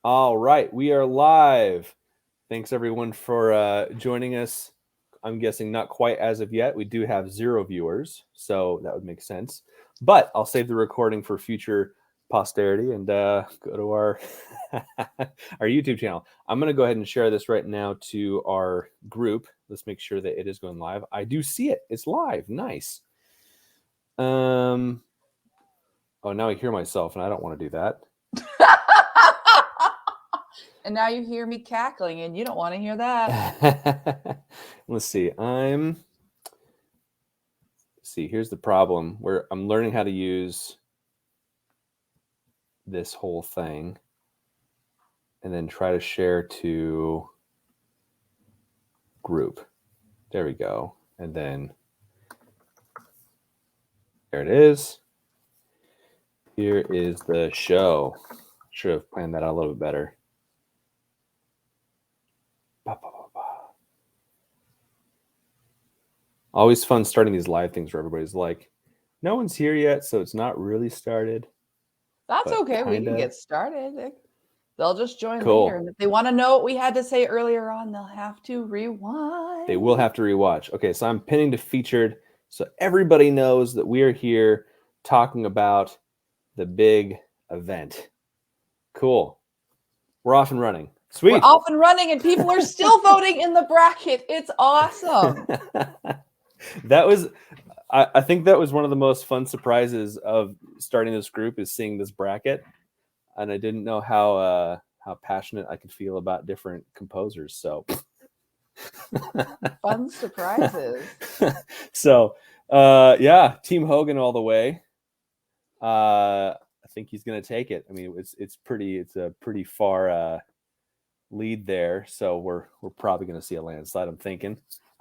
All right, we are live. Thanks everyone for joining us. I'm guessing not quite as of yet. We do have 0 viewers, so that would make sense. But I'll save the recording for future posterity and go to our our YouTube channel. I'm going to go ahead and share this right now to our group. Let's make sure that it is going live. I do see it. It's live. Nice. Oh, now I hear myself, and I don't want to do that. And now you hear me cackling, and you don't want to hear that. Let's see. Here's the problem where I'm learning how to use this whole thing and then try to share to group. There we go. And then there it is. Here is the show. Should have planned that out a little bit better. Always fun starting these live things where everybody's like, no one's here yet, so it's not really started. That's okay. We can get started. They'll just join Cool. later. And if they want to know what we had to say earlier on, they'll have to rewind. They will have to rewatch. Okay, so I'm pinning to featured so everybody knows that we are here talking about the big event. Cool. We're off and running. Sweet. We're off and running, and people are still voting in the bracket. It's awesome. I think that was one of the most fun surprises of starting this group is seeing this bracket, and I didn't know how passionate I could feel about different composers. So fun surprises. So yeah, Team Hogan all the way. I think he's gonna take it. I mean, it's a pretty far lead there, so we're probably gonna see a landslide, I'm thinking.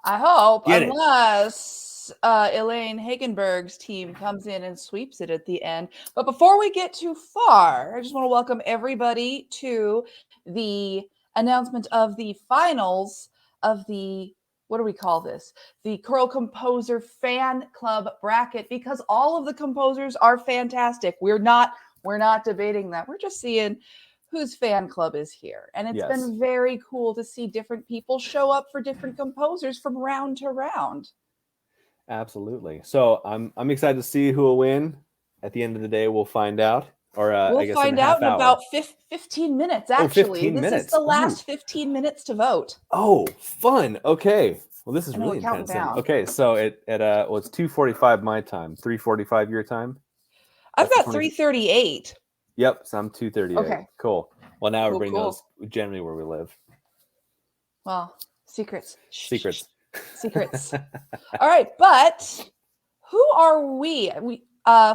I hope, unless Elaine Hagenberg's team comes in and sweeps it at the end. But before we get too far, I just want to welcome everybody to the announcement of the finals of the, what do we call this? The Choral Composer Fan Club bracket, because all of the composers are fantastic. We're not debating that. We're just seeing whose fan club is here. And it's been very cool to see different people show up for different composers from round to round. Absolutely. So I'm excited to see who will win. At the end of the day, we'll find out. Or we'll I guess find out in about 15 minutes, actually. 15 minutes. This is the last 15 minutes to vote. Oh, fun. Okay. Well, this is really intense. Okay, so it's 2:45 my time, 3:45 your time. I've got 3:38. Yep, so I'm 2:38. Okay. Cool. Well, now everybody knows generally where we live. Well, secrets. Secrets. All right, but who are we? We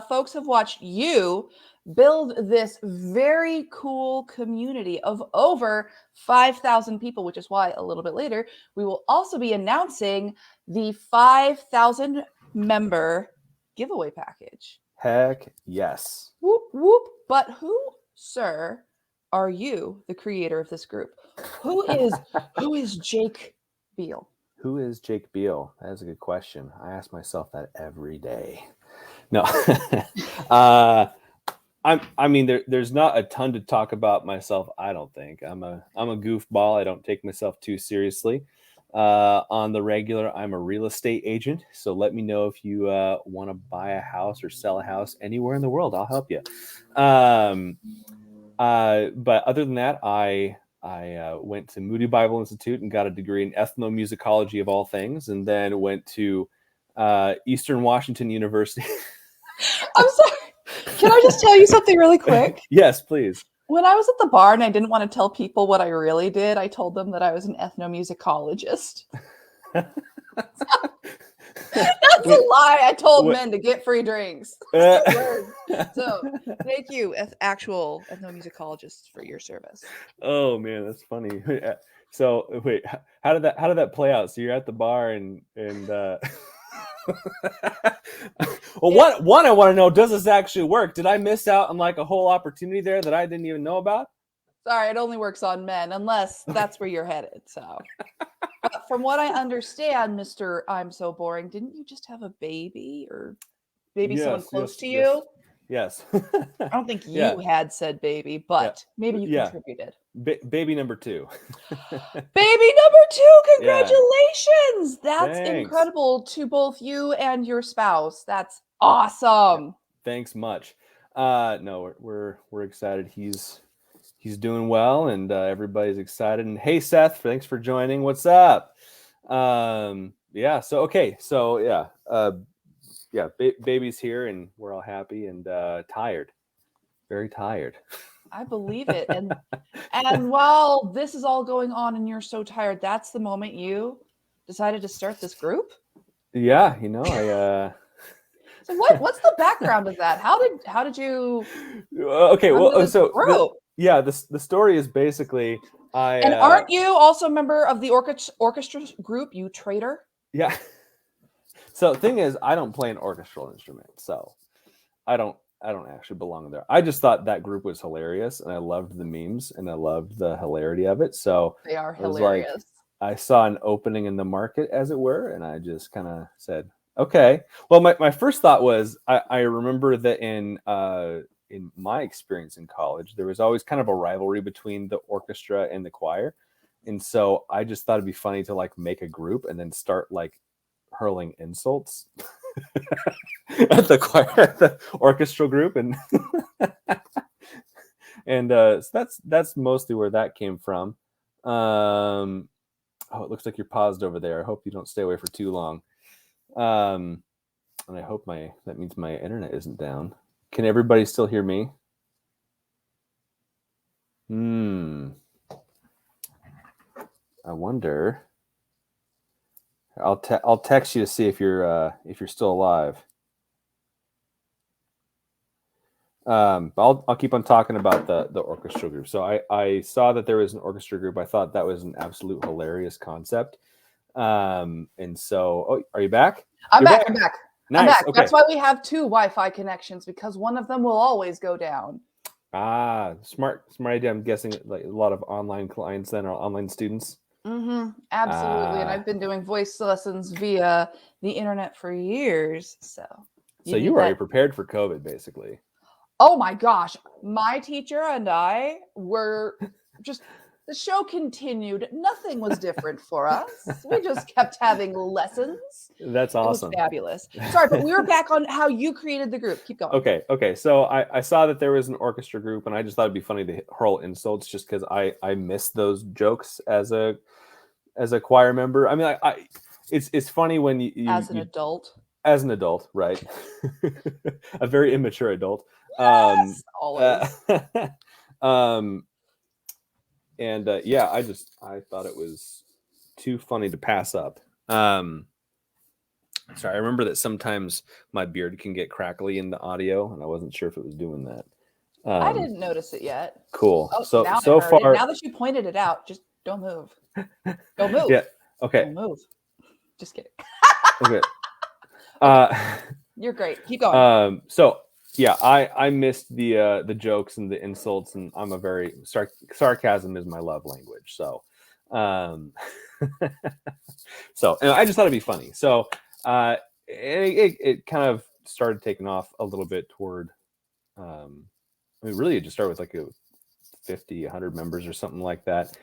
folks have watched you build this very cool community of over 5,000 people, which is why a little bit later we will also be announcing the 5,000 member giveaway package. Heck yes. Whoop, whoop. But who, sir, are you, the creator of this group? Who is Jake Beal? Who is Jake Beal? That is a good question. I ask myself that every day. No. I mean, there's not a ton to talk about myself, I don't think. I'm a goofball. I don't take myself too seriously. On the regular, I'm a real estate agent. So let me know if you want to buy a house or sell a house anywhere in the world. I'll help you. But other than that, I went to Moody Bible Institute and got a degree in ethnomusicology of all things, and then went to Eastern Washington University. I'm sorry. Can I just tell you something really quick? Yes, please. When I was at the bar and I didn't want to tell people what I really did, I told them that I was an ethnomusicologist. That's a lie. I told men to get free drinks. So thank you, actual ethnomusicologists, for your service. Oh man, that's funny. So wait, how did that play out? So you're at the bar and well, yeah. One, I want to know, does this actually work? Did I miss out on like a whole opportunity there that I didn't even know about? Sorry, it only works on men, unless that's where you're headed. So, but from what I understand, Mr. I'm so boring, didn't you just have a baby or maybe someone close to you? Yes. I don't think you had said baby, but maybe you contributed. Baby number 2. Baby number 2, congratulations! That's Thanks. incredible to both you and your spouse. That's awesome. Thanks much. No, we're excited. He's doing well, and everybody's excited. And hey, Seth, thanks for joining. What's up? Yeah. So okay. So yeah. Baby's here, and we're all happy and tired. Very tired. I believe it. And while this is all going on and you're so tired, that's the moment you decided to start this group? Yeah, I So what's the background of that? How did you okay, well, so group? the story is basically And aren't you also a member of the orchestra group, you traitor? Yeah. So the thing is, I don't play an orchestral instrument, so I don't actually belong there. I just thought that group was hilarious, and I loved the memes, and I loved the hilarity of it. So they are hilarious. I saw an opening in the market, as it were, and I just kind of said, okay. Well, my first thought was, I remember that in my experience in college, there was always kind of a rivalry between the orchestra and the choir. And so I just thought it'd be funny to like make a group and then start like hurling insults at the choir, at the orchestral group, and so that's mostly where that came from. Oh, it looks like you're paused over there. I hope you don't stay away for too long. And I hope that means my internet isn't down. Can everybody still hear me? I wonder. I'll text you to see if you're still alive. But I'll keep on talking about the orchestra group. So I saw that there was an orchestra group. I thought that was an absolute hilarious concept. And so, are you back? I'm back. I'm back. Nice. I'm back. Okay. That's why we have 2 Wi-Fi connections, because one of them will always go down. Smart idea. I'm guessing like a lot of online clients then, or online students. Absolutely. And I've been doing voice lessons via the internet for years. So you were already prepared for COVID, basically. Oh my gosh. My teacher and I were just, the show continued. Nothing was different for us. We just kept having lessons. That's awesome. It was fabulous. Sorry, but we were back on how you created the group. Keep going. Okay. So I saw that there was an orchestra group, and I just thought it'd be funny to hurl insults just because I miss those jokes as a choir member. I mean, it's funny when you as an adult. As an adult, right? A very immature adult. Yes, always. Yeah, I thought it was too funny to pass up. Sorry, I remember that sometimes my beard can get crackly in the audio, and I wasn't sure if it was doing that. I didn't notice it yet. Cool. Oh, so far, now that you pointed it out, just don't move. Don't move. Yeah. Okay. Don't move. Just kidding. Okay. You're great. Keep going. So yeah, I missed the jokes and the insults, and I'm a very sarcasm is my love language. So, so and I just thought it'd be funny. So, it kind of started taking off a little bit toward. I mean, really, it just started with like 50, 100 members or something like that.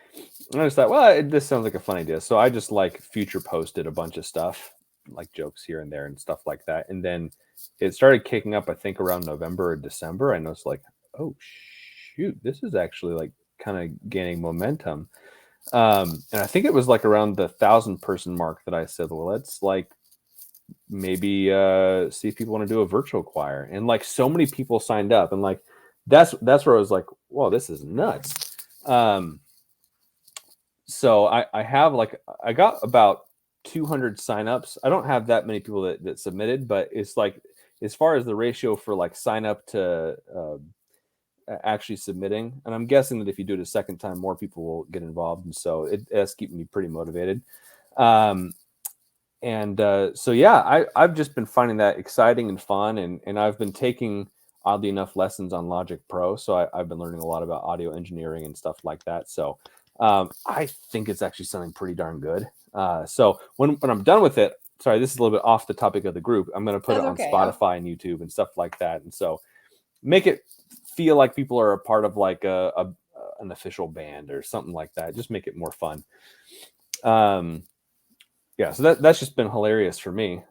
And I just thought, well, this sounds like a fun idea. So I just like future posted a bunch of stuff, like jokes here and there and stuff like that. And then it started kicking up, I think around November or December. I noticed like, oh shoot, this is actually like kind of gaining momentum. And I think it was like around the 1,000-person mark that I said, well, let's like maybe see if people want to do a virtual choir. And like so many people signed up, and like that's where I was like, whoa, this is nuts. So I have like, I got about 200 signups. I don't have that many people that submitted, but it's like, as far as the ratio for like sign up to actually submitting, and I'm guessing that if you do it a second time, more people will get involved. And so that's keeping me pretty motivated. So yeah, I've just been finding that exciting and fun. And I've been taking, oddly enough, lessons on Logic Pro. So I've been learning a lot about audio engineering and stuff like that. So I think it's actually something pretty darn good. So when I'm done with it, sorry, this is a little bit off the topic of the group. I'm going to put it on Spotify and YouTube and stuff like that. And so make it feel like people are a part of like an official band or something like that. Just make it more fun. Yeah, so that's just been hilarious for me.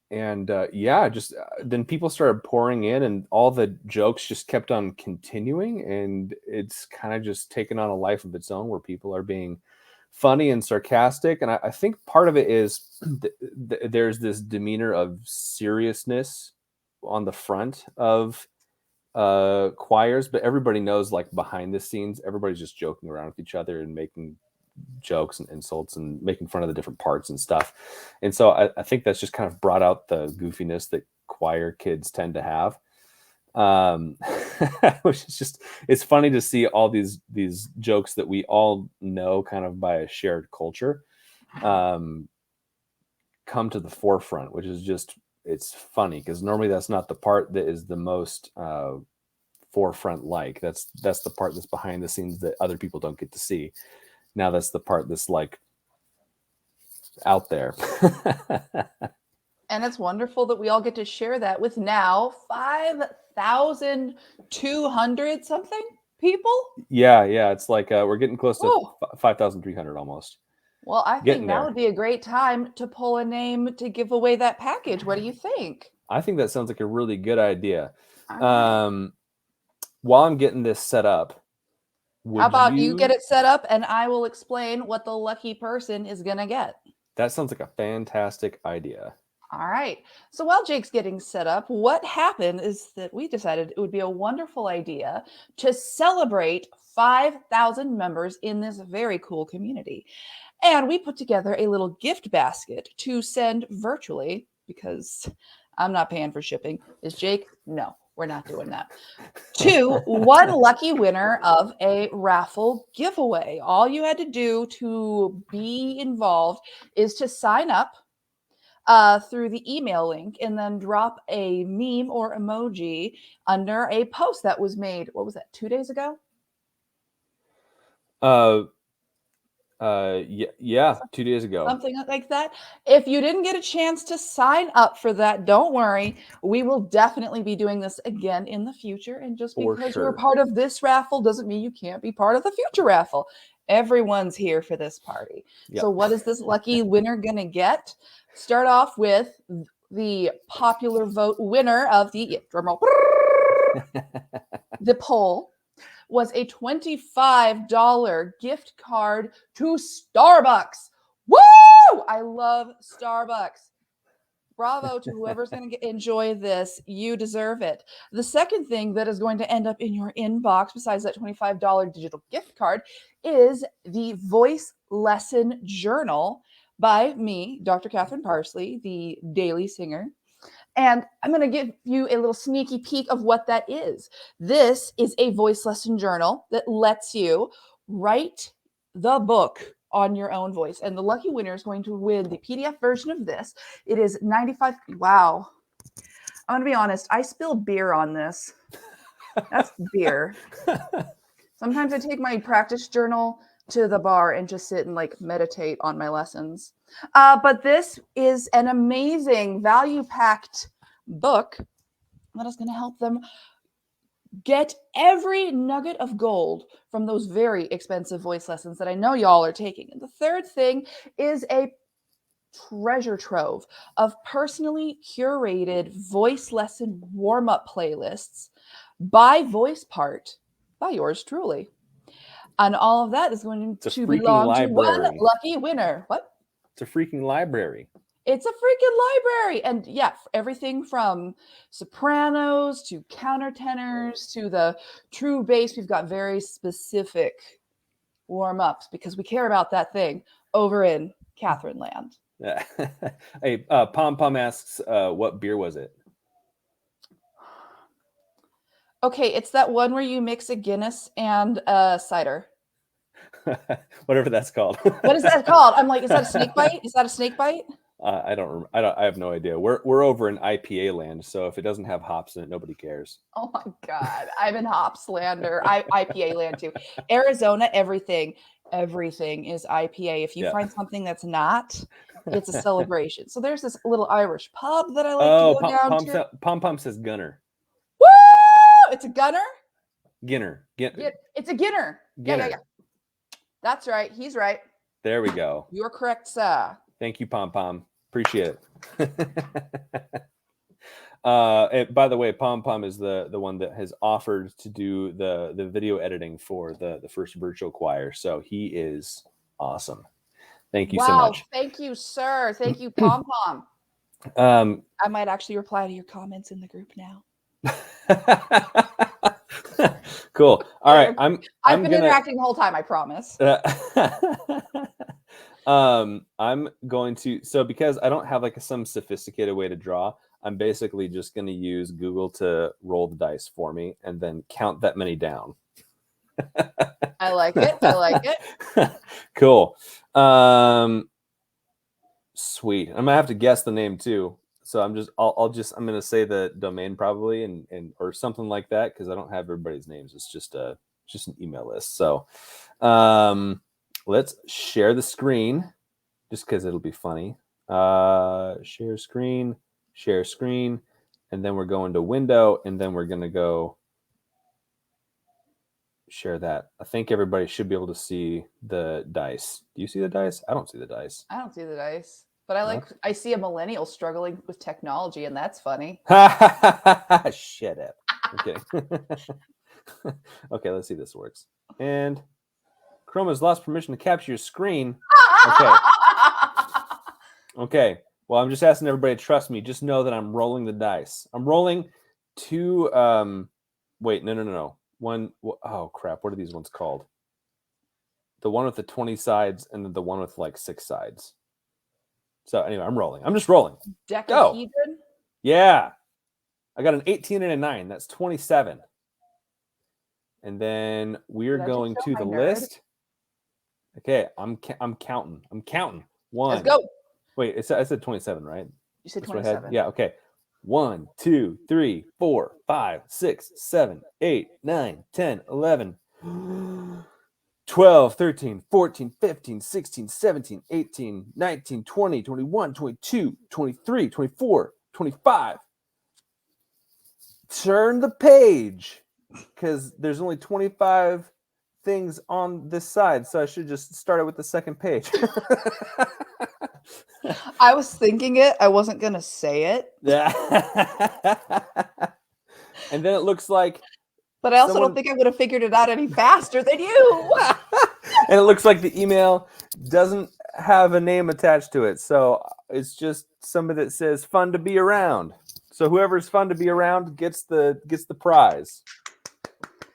Then people started pouring in, and all the jokes just kept on continuing, and it's kind of just taken on a life of its own, where people are being funny and sarcastic. And I think part of it is there's this demeanor of seriousness on the front of choirs, but everybody knows, like, behind the scenes, everybody's just joking around with each other and making jokes and insults and making fun of the different parts and stuff. And so I think that's just kind of brought out the goofiness that choir kids tend to have. Which is just, it's funny to see all these jokes that we all know kind of by a shared culture come to the forefront, which is just, it's funny because normally that's not the part that is the most forefront. Like that's the part that's behind the scenes that other people don't get to see. Now that's the part that's like out there. And it's wonderful that we all get to share that with now 5,200 something people. Yeah. It's like we're getting close to 5,300 almost. Well, I think now would be a great time to pull a name to give away that package. What do you think? I think that sounds like a really good idea. While I'm getting this set up, how about you get it set up and I will explain what the lucky person is going to get? That sounds like a fantastic idea. All right. So while Jake's getting set up, what happened is that we decided it would be a wonderful idea to celebrate 5,000 members in this very cool community. And we put together a little gift basket to send virtually, because I'm not paying for shipping. Is Jake? No, we're not doing that. To one lucky winner of a raffle giveaway. All you had to do to be involved is to sign up through the email link and then drop a meme or emoji under a post that was made, what was that, 2 days ago? Yeah, 2 days ago. Something like that. If you didn't get a chance to sign up for that, don't worry. We will definitely be doing this again in the future. And just because you're a part of this raffle doesn't mean you can't be part of the future raffle. Everyone's here for this party. Yep. So what is this lucky winner going to get? Start off with the popular vote winner of the drumroll. The poll was a $25 gift card to Starbucks. Woo! I love Starbucks. Bravo to whoever's going to enjoy this. You deserve it. The second thing that is going to end up in your inbox, besides that $25 digital gift card, is the voice lesson journal by me, Dr. Catherine Parsley, the daily singer. And I'm going to give you a little sneaky peek of what that is. This is a voice lesson journal that lets you write the book on your own voice. And the lucky winner is going to win the PDF version of this. It is 95. Wow. I'm going to be honest. I spilled beer on this. That's beer. Sometimes I take my practice journal to the bar and just sit and like meditate on my lessons. But this is an amazing value-packed book that is going to help them get every nugget of gold from those very expensive voice lessons that I know y'all are taking. And the third thing is a treasure trove of personally curated voice lesson warm-up playlists by voice part by yours truly. And all of that is going to belong to one lucky winner. What? It's a freaking library. It's a freaking library. And yeah, everything from sopranos to countertenors to the true bass. We've got very specific warm-ups because we care about that thing over in Catherine land. Hey, Pom Pom asks, what beer was it? Okay, it's that one where you mix a Guinness and a cider. Whatever that's called. What is that called? I'm like, is that a snake bite? Is that a snake bite? I have no idea. We're over in IPA land, so if it doesn't have hops in it, nobody cares. Oh my God, I'm in hops land or IPA land too. Arizona, everything is IPA. If you find something that's not, It's a celebration. So there's this little Irish pub that I like to go down to. Pom Pom says Gunner. Woo! It's a gunner? Ginner. It's a Ginner. Yeah. That's right. He's right. There we go. You're correct, sir. Thank you, Pom Pom. Appreciate it. And by the way, Pom Pom is the one that has offered to do the video editing for the first virtual choir. So he is awesome. Thank you so much. Thank you, sir. Thank you, Pom Pom. I might actually reply to your comments in the group now. Cool. All right. I've been interacting the whole time, I promise. I'm going to, so because I don't have like some sophisticated way to draw, I'm basically just going to use Google to roll the dice for me and then count that many down. I like it. Cool. Sweet. I'm gonna have to guess the name too. So I'm gonna say the domain probably and or something like that because I don't have everybody's names. It's just an email list. So let's share the screen just because it'll be funny. Share screen, and then we're going to window, and then we're gonna go share that. I think everybody should be able to see the dice. Do you see the dice? I don't see the dice. I don't see the dice. But I see a millennial struggling with technology, and that's funny. Shut up. Okay. Okay, let's see if this works. And Chrome has lost permission to capture your screen. Okay. Okay. Well, I'm just asking everybody to trust me. Just know that I'm rolling the dice. I'm rolling two. Wait, no. One. Oh crap! What are these ones called? The one with the 20 sides, and then the one with like 6 sides. So anyway, I'm rolling. I'm just rolling. Decahedron? Yeah. I got an 18 and a 9. That's 27. And then we're going to the list. Okay, I'm counting. I'm counting. One. Let's go. Wait, I said 27, right? You said 27. Yeah, okay. 1, 2, 3, 4, 5, 6, 7, 8, 9, 10, 11. 12, 13, 14, 15, 16, 17, 18, 19, 20, 21, 22, 23, 24, 25. Turn the page because there's only 25 things on this side. So I should just start it with the second page. I was thinking it. I wasn't going to say it. Yeah. And then it looks like. But I also don't think I would have figured it out any faster than you. And it looks like the email doesn't have a name attached to it. So it's just somebody that says fun to be around. So whoever's fun to be around gets the prize.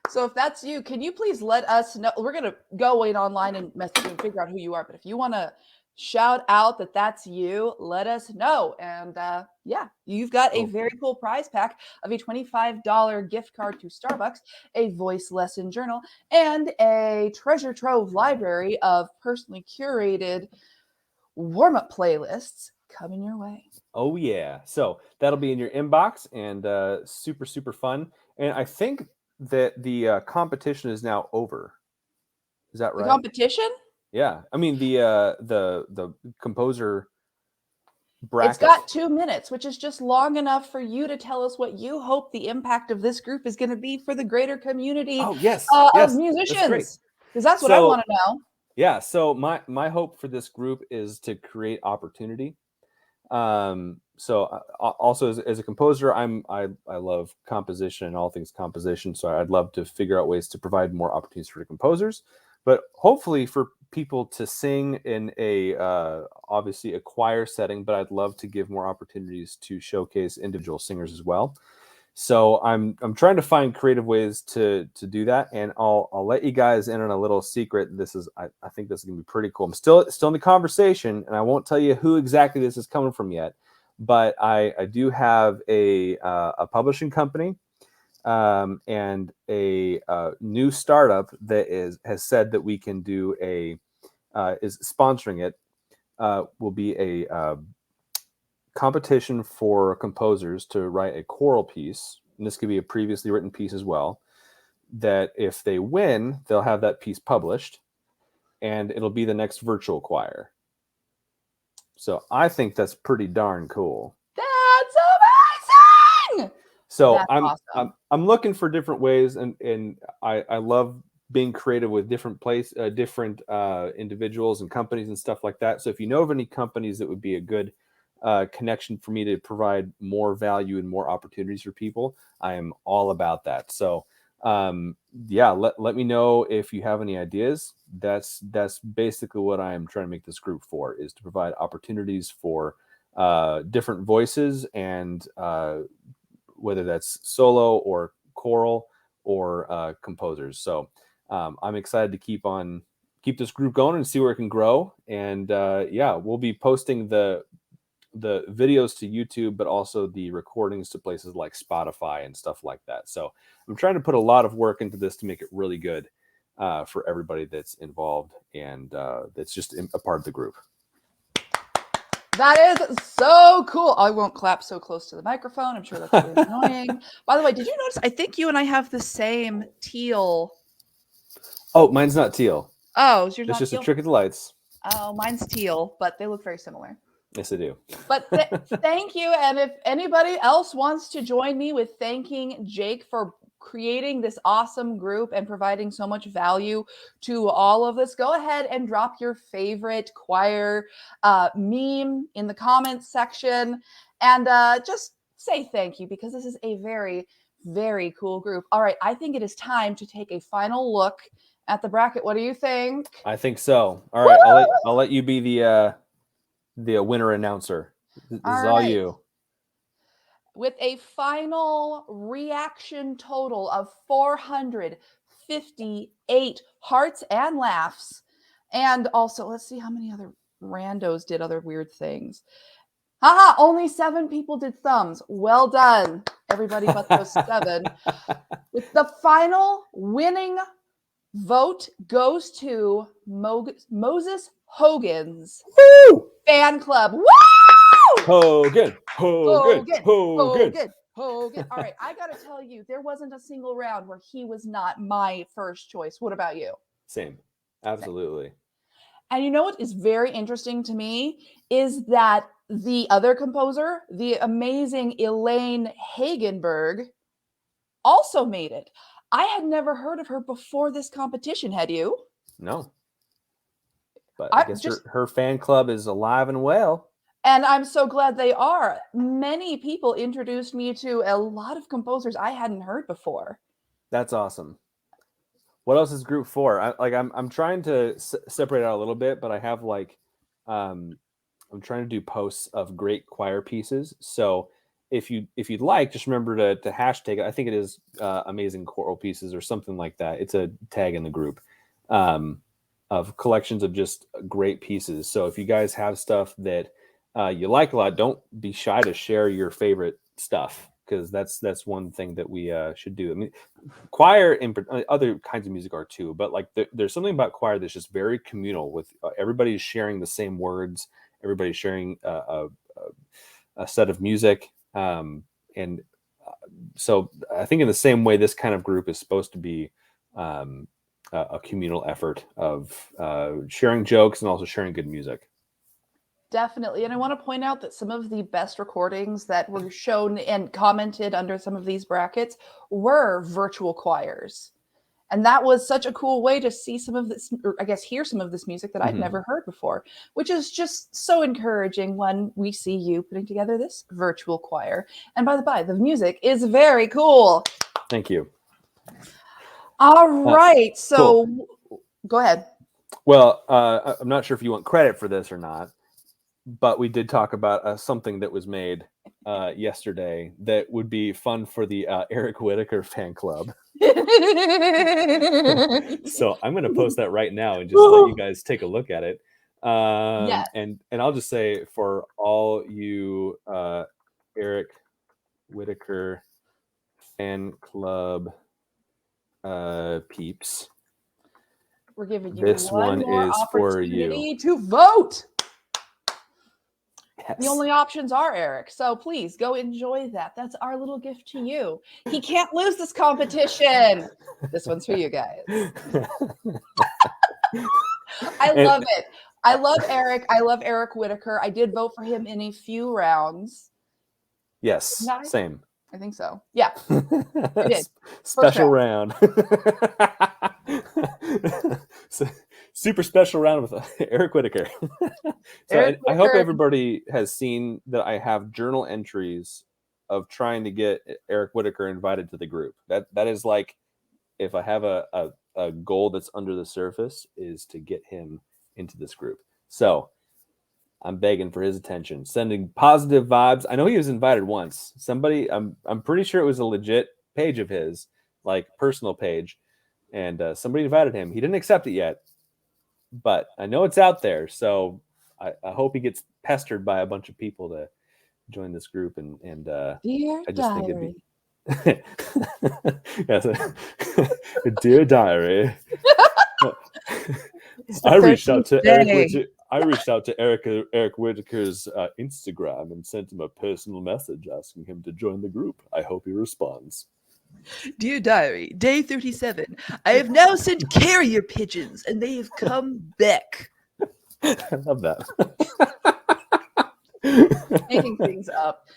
So if that's you, can you please let us know? We're going to go in online and message and figure out who you are. But if you want to shout out that that's you, let us know. And yeah, you've got a very cool prize pack of a $25 gift card to Starbucks, a voice lesson journal, and a treasure trove library of personally curated warm-up playlists coming your way. Oh yeah. So that'll be in your inbox and super, super fun. And I think that the competition is now over. Is that right? The competition? Yeah. I mean the composer bracket. It's got 2 minutes, which is just long enough for you to tell us what you hope the impact of this group is going to be for the greater community of musicians. Because that's what I want to know. Yeah. So my hope for this group is to create opportunity. So also as a composer, I love composition and all things composition. So I'd love to figure out ways to provide more opportunities for the composers, but hopefully for people to sing in a obviously a choir setting. But I'd love to give more opportunities to showcase individual singers as well. So I'm trying to find creative ways to do that, and I'll let you guys in on a little secret. This is I think this is gonna be pretty cool. I'm still in the conversation, and I won't tell you who exactly this is coming from yet. But I do have a publishing company and a new startup that has said that we can do is sponsoring it. Will be a competition for composers to write a choral piece, and this could be a previously written piece as well, that if they win, they'll have that piece published, and it'll be the next virtual choir. So I think that's pretty darn cool. That's amazing. So That's awesome. I'm looking for different ways, and I love being creative with different individuals and companies and stuff like that. So if you know of any companies that would be a good connection for me to provide more value and more opportunities for people, I am all about that. So yeah, let me know if you have any ideas. That's basically what I am trying to make this group for, is to provide opportunities for different voices, and whether that's solo or choral or composers. So I'm excited to keep this group going and see where it can grow. And yeah, we'll be posting the videos to YouTube, but also the recordings to places like Spotify and stuff like that. So I'm trying to put a lot of work into this to make it really good for everybody that's involved and that's just a part of the group. That is so cool. I won't clap so close to the microphone. I'm sure that's really annoying. By the way, did you notice? I think you and I have the same teal. Oh, mine's not teal. Oh, it's just teal? A trick of the lights. Oh, mine's teal, but they look very similar. Yes, I do. But thank you. And if anybody else wants to join me with thanking Jake for creating this awesome group and providing so much value to all of this, go ahead and drop your favorite choir meme in the comments section and just say thank you, because this is a very, very cool group. All right, I think it is time to take a final look at the bracket. What do you think? I think so. All right, I'll let you be the winner announcer. This is all you. With a final reaction total of 458 hearts and laughs. And also, let's see how many other randos did other weird things. Haha, only 7 people did thumbs. Well done, everybody but those 7. With the final winning vote goes to Moses Hogan's fan club. Woo! Hogan. All right, I gotta tell you, there wasn't a single round where he was not my first choice. What about you? Same. Absolutely. Same. And you know what is very interesting to me is that the other composer, the amazing Elaine Hagenberg, also made it. I had never heard of her before this competition. Had you? No. But I guess her fan club is alive and well. And I'm so glad they are. Many people introduced me to a lot of composers I hadn't heard before. That's awesome. What else is group 4? I'm trying to separate out a little bit, but I have I'm trying to do posts of great choir pieces. So if you'd like, just remember to hashtag it. I think it is amazing choral pieces or something like that. It's a tag in the group of collections of just great pieces. So if you guys have stuff that you like a lot, don't be shy to share your favorite stuff, because that's one thing that we should do. I mean, choir and other kinds of music are too, but like there's something about choir that's just very communal, with everybody's sharing the same words, everybody's sharing a set of music, and so I think in the same way, this kind of group is supposed to be a communal effort of sharing jokes and also sharing good music. Definitely. And I want to point out that some of the best recordings that were shown and commented under some of these brackets were virtual choirs. And that was such a cool way to see some of this, or I guess hear some of this music that I'd never heard before, which is just so encouraging when we see you putting together this virtual choir. And by the by, the music is very cool. Thank you. All right. So cool. Go ahead. Well, I'm not sure if you want credit for this or not, but we did talk about something that was made yesterday that would be fun for the Eric Whitaker fan club. So I'm going to post that right now and just let you guys take a look at it. Yes. And I'll just say, for all you Eric Whitaker fan club peeps, we're giving you this one is for you to vote. Yes. The only options are Eric. So please go enjoy that. That's our little gift to you. He can't lose this competition. This one's for you guys. I love it. I love Eric. I love Eric Whitaker. I did vote for him in a few rounds. Yes, same. I think so. Yeah, I did. Special round. Super special round with Eric Whitaker. I hope everybody has seen that I have journal entries of trying to get Eric Whitaker invited to the group. That is like, if I have a goal that's under the surface, is to get him into this group. So I'm begging for his attention, sending positive vibes. I know he was invited once. Somebody, I'm pretty sure it was a legit page of his, like personal page, and somebody invited him. He didn't accept it yet, but I know it's out there. So I hope he gets pestered by a bunch of people to join this group. And Dear I just Diary. think it'd be yes, Dear Diary. I reached out to Eric Whitaker's Instagram and sent him a personal message asking him to join the group. I hope he responds. Dear Diary, day 37. I have now sent carrier pigeons, and they have come back. I love that. Making things up.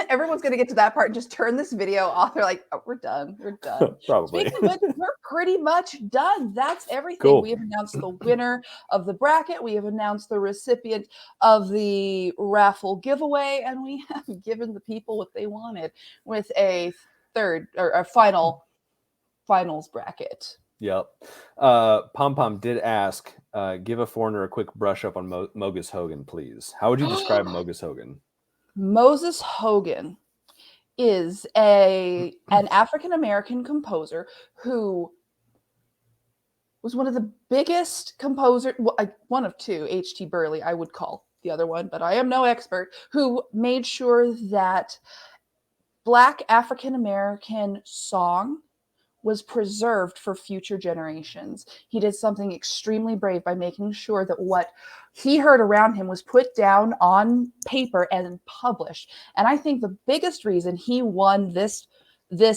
Everyone's going to get to that part and just turn this video off. They're like, oh, we're done. We're done. Probably. Speaking of which, we're pretty much done. That's everything. Cool. We have announced the winner of the bracket. We have announced the recipient of the raffle giveaway. And we have given the people what they wanted with a third or a finals bracket. Yep. Pom Pom did ask, give a foreigner a quick brush up on Moses Hogan, please. How would you describe Moses Hogan? Moses Hogan is an African-American composer who was one of the biggest composers, one of two, H.T. Burley, I would call the other one, but I am no expert, who made sure that Black African-American song was preserved for future generations. He did something extremely brave by making sure that what he heard around him was put down on paper and published. And I think the biggest reason he won this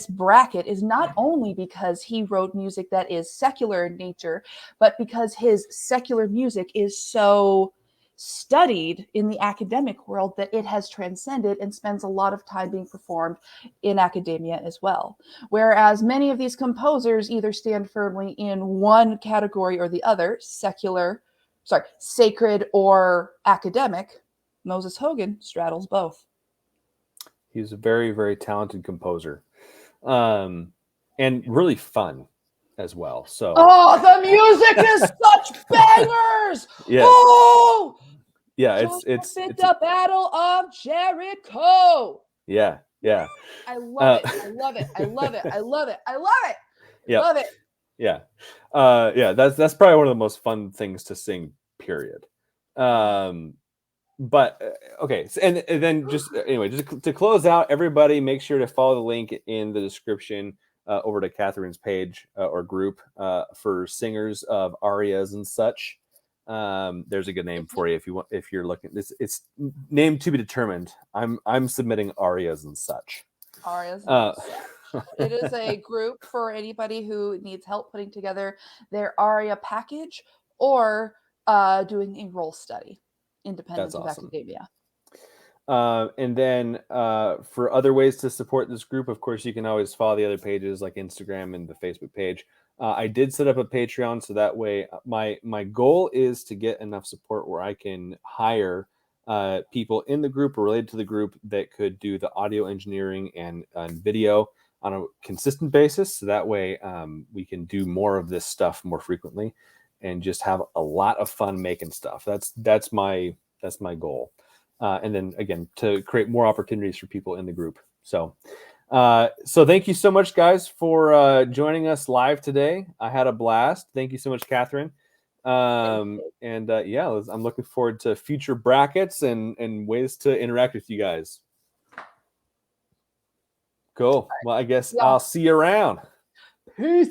bracket is not only because he wrote music that is secular in nature, but because his secular music is so studied in the academic world that it has transcended and spends a lot of time being performed in academia as well. Whereas many of these composers either stand firmly in one category or the other, sacred or academic, Moses Hogan straddles both. He's a very, very talented composer, and really fun as well. So, the music is such bangers. Yeah. Oh, yeah, it's the Battle of Jericho. Yeah. I love it. I love it. I love it. I love it. I love it. Yeah. Love it. Yeah. That's probably one of the most fun things to sing, period. But okay, and then just to close out, everybody make sure to follow the link in the description over to Catherine's page or group for singers of arias and such. There's a good name for you if you're looking. It's name to be determined. I'm submitting arias and such. Arias and such. It is a group for anybody who needs help putting together their aria package or doing a role study, independent of academia. And then for other ways to support this group, of course, you can always follow the other pages like Instagram and the Facebook page. I did set up a Patreon, so that way my goal is to get enough support where I can hire people in the group or related to the group that could do the audio engineering and video on a consistent basis. So that way we can do more of this stuff more frequently and just have a lot of fun making stuff. That's my goal. And then again, to create more opportunities for people in the group. So thank you so much, guys, for joining us live today. I had a blast. Thank you so much, Catherine. I'm looking forward to future brackets and ways to interact with you guys. Cool. Well, I guess I'll see you around. Peace.